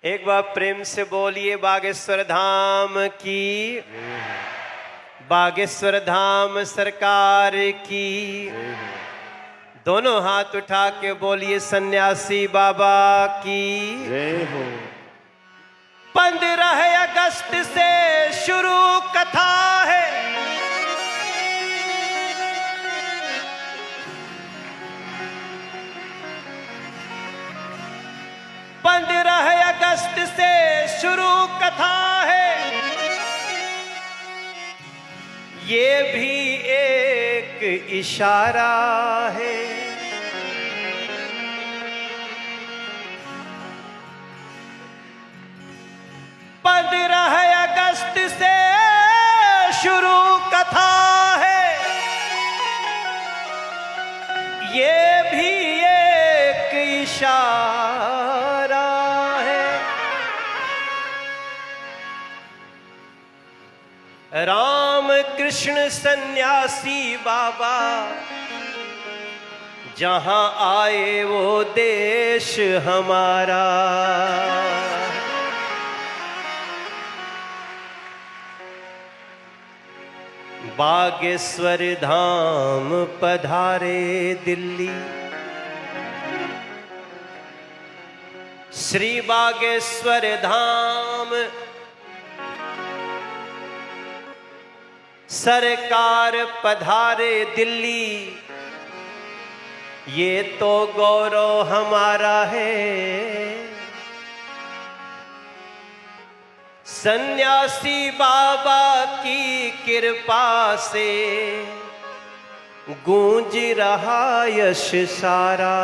एक बार प्रेम से बोलिए बागेश्वर धाम की, बागेश्वर धाम सरकार की। दोनों हाथ उठा के बोलिए सन्यासी बाबा की जय हो। 15 अगस्त से शुरू कथा है, अगस्त से शुरू कथा है। ये भी एक इशारा है। अगस्त से शुरू कथा है, ये भी एक इशारा है। राम कृष्ण सन्यासी बाबा जहां आए वो देश हमारा। बागेश्वर धाम पधारे दिल्ली, श्री बागेश्वर धाम सरकार पधारे दिल्ली। ये तो गौरव हमारा है। सन्यासी बाबा की कृपा से गूंज रहा यश सारा।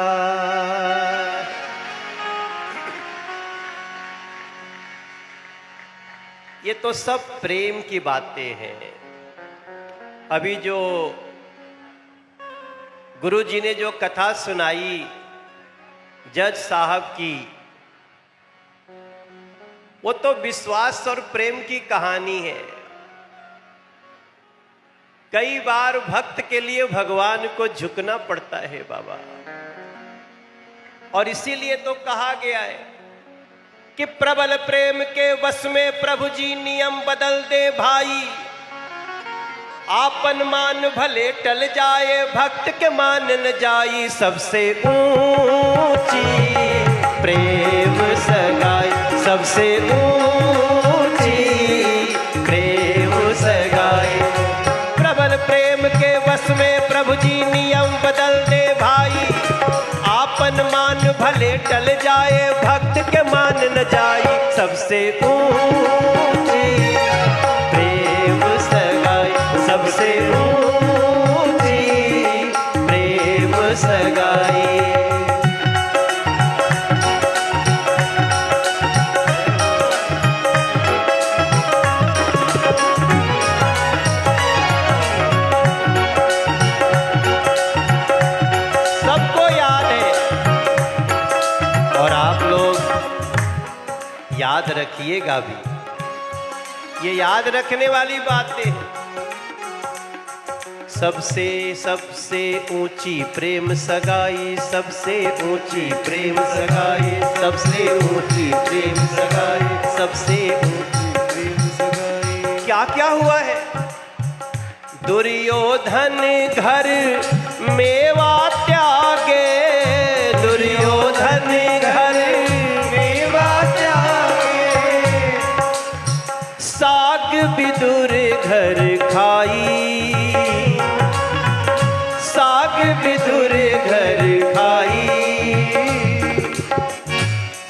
ये तो सब प्रेम की बातें हैं। अभी जो गुरु जी ने जो कथा सुनाई जज साहब की, वो तो विश्वास और प्रेम की कहानी है। कई बार भक्त के लिए भगवान को झुकना पड़ता है बाबा, और इसीलिए तो कहा गया है कि प्रबल प्रेम के वश में प्रभु जी नियम बदल दे भाई। आपन मान भले टल जाए, भक्त के मान न जाई। सबसे ऊंची प्रेम सगाई, सबसे ऊंची प्रेम सगाई। प्रबल प्रेम के वश में प्रभु जी नियम बदल दे भाई। आपन मान भले टल जाए, भक्त के मान न जाई। सबसे ऊंची प्रेम सगाई, सबसे ऊंची प्रेम सगाई। सबको याद है, और आप लोग याद रखिएगा भी। ये याद रखने वाली बातें हैं। सबसे ऊंची प्रेम सगाई, सबसे ऊंची प्रेम सगाई, सबसे ऊंची प्रेम सगाई, सबसे ऊंची प्रेम सगाई। क्या क्या हुआ है? दुर्योधन घर मेवा त्यागे, दुर्योधन घर मेवा त्यागे। साग विदुर घर खाई, साग विदुर घर खाई।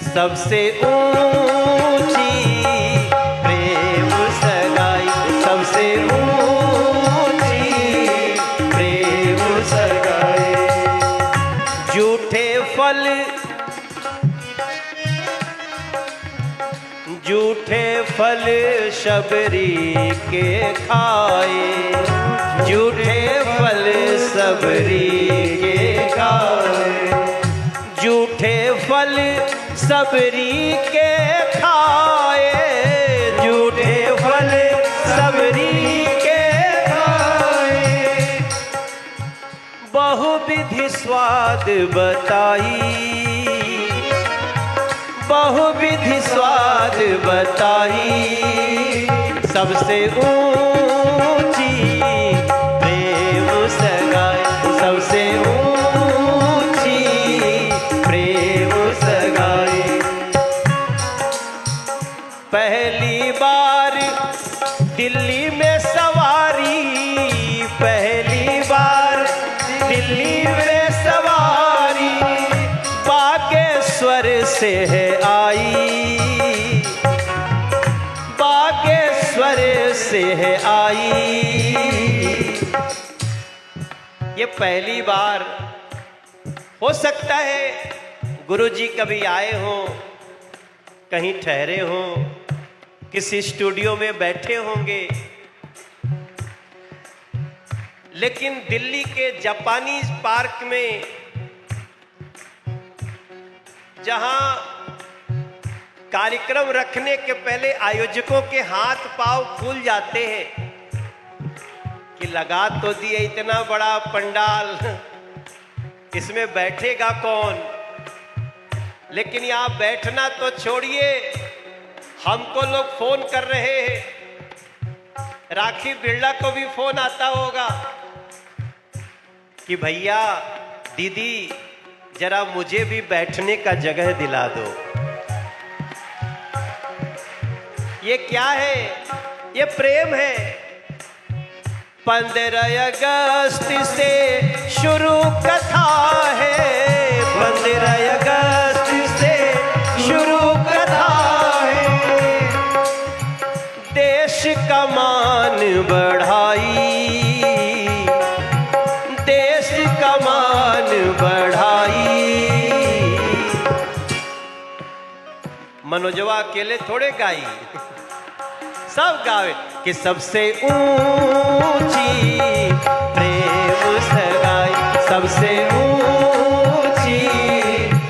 सबसे ऊंची प्रेम सगाई, सबसे ऊंची प्रेम सगाई। झूठे फल, झूठे फल शबरी के खाए, झूठे फल सबरी के खाए। झूठे फल सबरी के खाए, झूठे फल सबरी के खाए। बहुविधि स्वाद बताई, बहुविधि स्वाद बताई, सबसे ऊंची प्रेम सगाई, सबसे ऊंची प्रेम सगाई। पहली बार दिल्ली में सवारी, पहली बार दिल्ली में सवारी, बागेश्वर से है आई, बागेश्वर से है आई। ये पहली बार हो सकता है गुरुजी कभी आए हों, कहीं ठहरे हों, किसी स्टूडियो में बैठे होंगे, लेकिन दिल्ली के जापानी पार्क में जहां कार्यक्रम रखने के पहले आयोजकों के हाथ पांव फूल जाते हैं कि लगा तो दिए इतना बड़ा पंडाल, इसमें बैठेगा कौन। लेकिन यहां बैठना तो छोड़िए, हमको लोग फोन कर रहे हैं, राखी बिरला को भी फोन आता होगा कि भैया दीदी जरा मुझे भी बैठने का जगह दिला दो। ये क्या है? ये प्रेम है। 15 अगस्त से शुरू कथा है, 15 अगस्त से शुरू कथा है। देश का मान बढ़ाई, देश का मान बढ़ाई। मनोजवा अकेले थोड़े गाई, सब गावे कि सबसे ऊंची प्रेम सगाई, सबसे ऊंची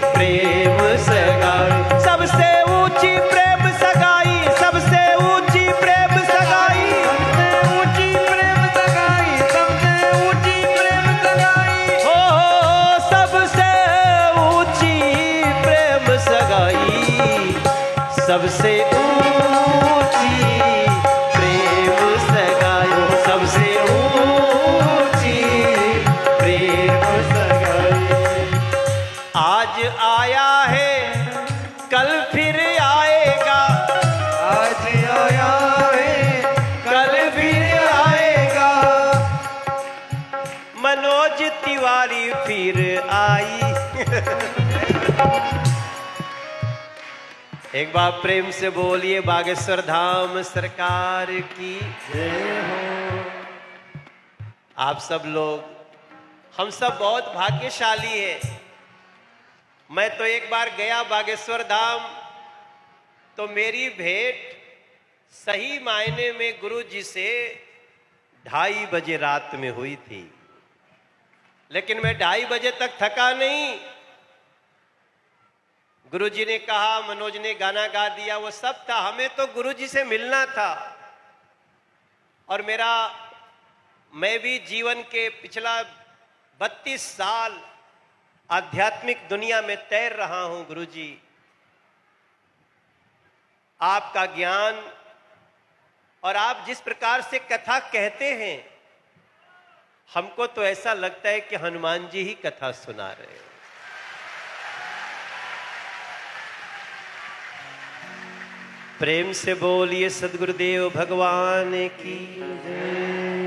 प्रेम सगाई, सबसे ऊंची प्रेम सगाई, सबसे ऊंची प्रेम सगाई, सबसे ऊंची प्रेम सगाई, सबसे ऊंची प्रेम सगाई। हो सबसे ऊंची प्रेम सगाई, सबसे ऊंची प्रेम सगाई, सबसे ऊंची प्रेम सगाई। आज आया है कल फिर आएगा, आज आया है कल फिर आएगा। मनोज तिवारी फिर आई। एक बार प्रेम से बोलिए बागेश्वर धाम सरकार की जय हो। आप सब लोग, हम सब बहुत भाग्यशाली हैं। मैं तो एक बार गया बागेश्वर धाम, तो मेरी भेंट सही मायने में गुरु जी से 2:30 बजे रात में हुई थी। लेकिन मैं 2:30 बजे तक थका नहीं। गुरुजी ने कहा, मनोज ने गाना गा दिया, वो सब था। हमें तो गुरुजी से मिलना था। और मैं भी जीवन के पिछला 32 साल आध्यात्मिक दुनिया में तैर रहा हूं। गुरुजी, आपका ज्ञान और आप जिस प्रकार से कथा कहते हैं, हमको तो ऐसा लगता है कि हनुमान जी ही कथा सुना रहे हैं। प्रेम से बोलिए सद्गुरुदेव भगवान की जय।